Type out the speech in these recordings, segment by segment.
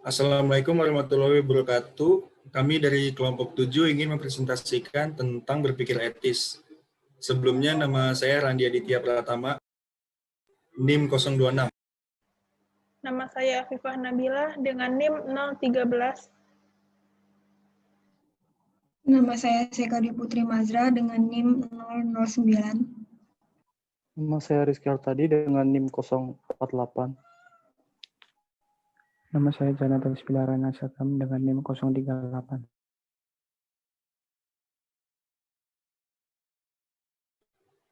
Assalamualaikum warahmatullahi wabarakatuh. Kami dari kelompok 7 ingin mempresentasikan tentang berpikir etis. Sebelumnya nama saya Randi Aditya Pratama, NIM 026. Nama saya Afifah Nabila dengan NIM 013. Nama saya Sekadi Putri Mazra dengan NIM 009. Nama saya Rizky Artadi dengan NIM 048. Nama saya Jonathan Spilarana Sakam dengan NIM 038.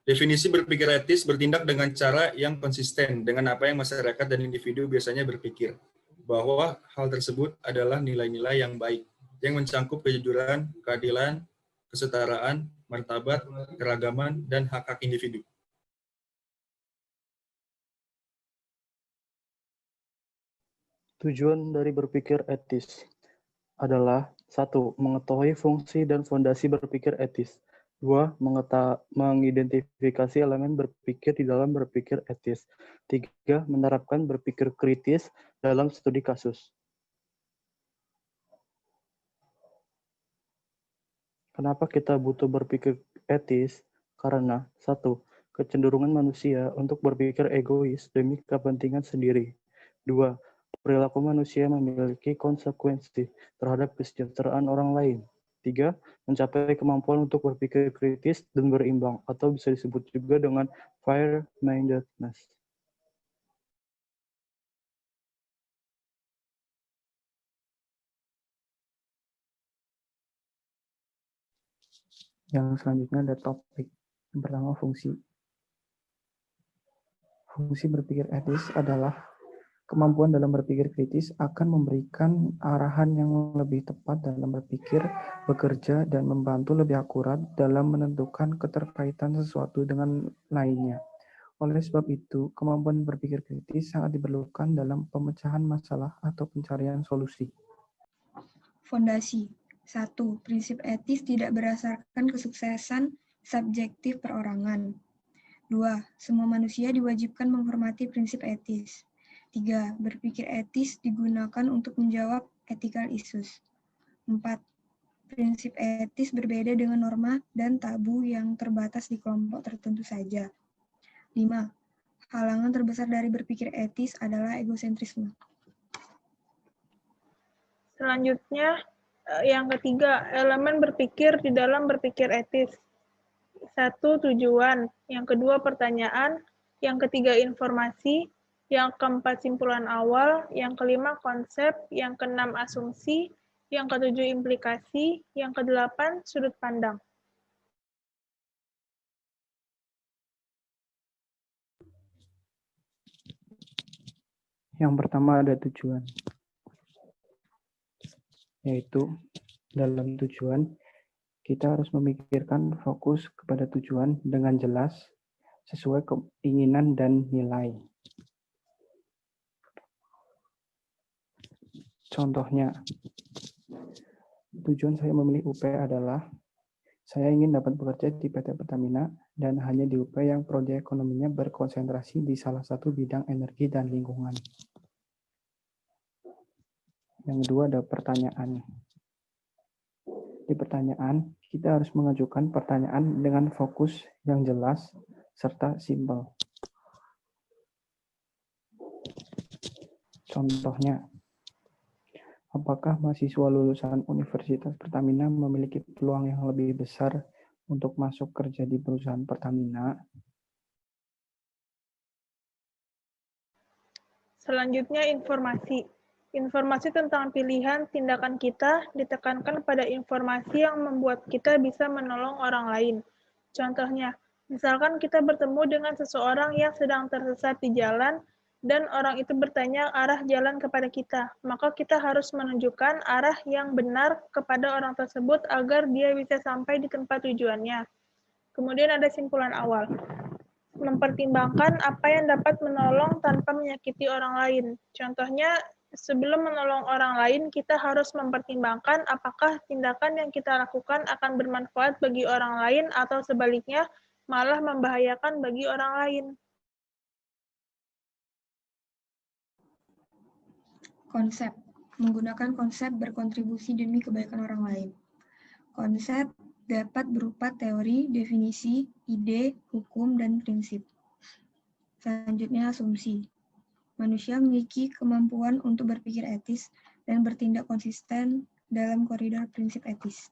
Definisi berpikir etis bertindak dengan cara yang konsisten dengan apa yang masyarakat dan individu biasanya berpikir, bahwa hal tersebut adalah nilai-nilai yang baik, yang mencangkup kejujuran, keadilan, kesetaraan, martabat, keragaman, dan hak-hak individu. Tujuan dari berpikir etis adalah 1. Mengetahui fungsi dan fondasi berpikir etis. 2. Mengidentifikasi elemen berpikir di dalam berpikir etis. 3. Menerapkan berpikir kritis dalam studi kasus. Kenapa kita butuh berpikir etis? Karena 1. Kecenderungan manusia untuk berpikir egois demi kepentingan sendiri. 2. Perilaku manusia memiliki konsekuensi terhadap kesejahteraan orang lain. 3. Mencapai kemampuan untuk berpikir kritis dan berimbang, atau bisa disebut juga dengan fair-mindedness. Yang selanjutnya ada topik. Yang pertama, fungsi. Fungsi berpikir etis adalah kemampuan dalam berpikir kritis akan memberikan arahan yang lebih tepat dalam berpikir, bekerja, dan membantu lebih akurat dalam menentukan keterkaitan sesuatu dengan lainnya. Oleh sebab itu, kemampuan berpikir kritis sangat diperlukan dalam pemecahan masalah atau pencarian solusi. Fondasi. 1. Prinsip etis tidak berdasarkan kesuksesan subjektif perorangan. 2. Semua manusia diwajibkan menghormati prinsip etis. 3. Berpikir etis digunakan untuk menjawab ethical issues. 4. Prinsip etis berbeda dengan norma dan tabu yang terbatas di kelompok tertentu saja. 5. Halangan terbesar dari berpikir etis adalah egosentrisme. Selanjutnya, yang ketiga, elemen berpikir di dalam berpikir etis. 1. Tujuan. Yang kedua, pertanyaan. Yang ketiga, informasi. Yang keempat, simpulan awal. Yang kelima, konsep. Yang keenam, asumsi. Yang ketujuh, implikasi. Yang kedelapan, sudut pandang. Yang pertama ada tujuan, yaitu dalam tujuan kita harus memikirkan fokus kepada tujuan dengan jelas sesuai keinginan dan nilai. Contohnya, tujuan saya memilih UP adalah saya ingin dapat bekerja di PT Pertamina dan hanya di UP yang proyek ekonominya berkonsentrasi di salah satu bidang energi dan lingkungan. Yang kedua ada pertanyaan. Di pertanyaan, kita harus mengajukan pertanyaan dengan fokus yang jelas serta simpel. Contohnya, apakah mahasiswa lulusan Universitas Pertamina memiliki peluang yang lebih besar untuk masuk kerja di perusahaan Pertamina? Selanjutnya, informasi. Informasi tentang pilihan tindakan kita ditekankan pada informasi yang membuat kita bisa menolong orang lain. Contohnya, misalkan kita bertemu dengan seseorang yang sedang tersesat di jalan dan orang itu bertanya arah jalan kepada kita, maka kita harus menunjukkan arah yang benar kepada orang tersebut agar dia bisa sampai di tempat tujuannya. Kemudian ada simpulan awal. Mempertimbangkan apa yang dapat menolong tanpa menyakiti orang lain. Contohnya, sebelum menolong orang lain, kita harus mempertimbangkan apakah tindakan yang kita lakukan akan bermanfaat bagi orang lain atau sebaliknya malah membahayakan bagi orang lain. Konsep. menggunakan konsep berkontribusi demi kebaikan orang lain. Konsep dapat berupa teori, definisi, ide, hukum, dan prinsip. Selanjutnya, asumsi. Manusia memiliki kemampuan untuk berpikir etis dan bertindak konsisten dalam koridor prinsip etis.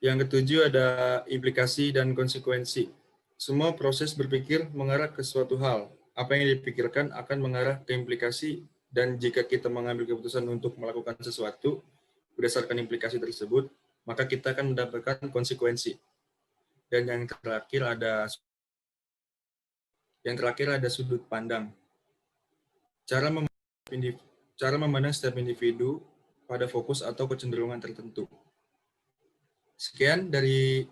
Yang ketujuh ada implikasi dan konsekuensi. Semua proses berpikir mengarah ke suatu hal. Apa yang dipikirkan akan mengarah ke implikasi, dan jika kita mengambil keputusan untuk melakukan sesuatu berdasarkan implikasi tersebut, maka kita akan mendapatkan konsekuensi. Dan yang terakhir ada sudut pandang. Cara memandang setiap individu pada fokus atau kecenderungan tertentu. Sekian dari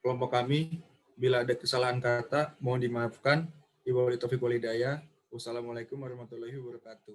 kelompok kami. Bila ada kesalahan kata, mohon dimaafkan. Wabillahi taufiq wal hidayah. Wassalamualaikum warahmatullahi wabarakatuh.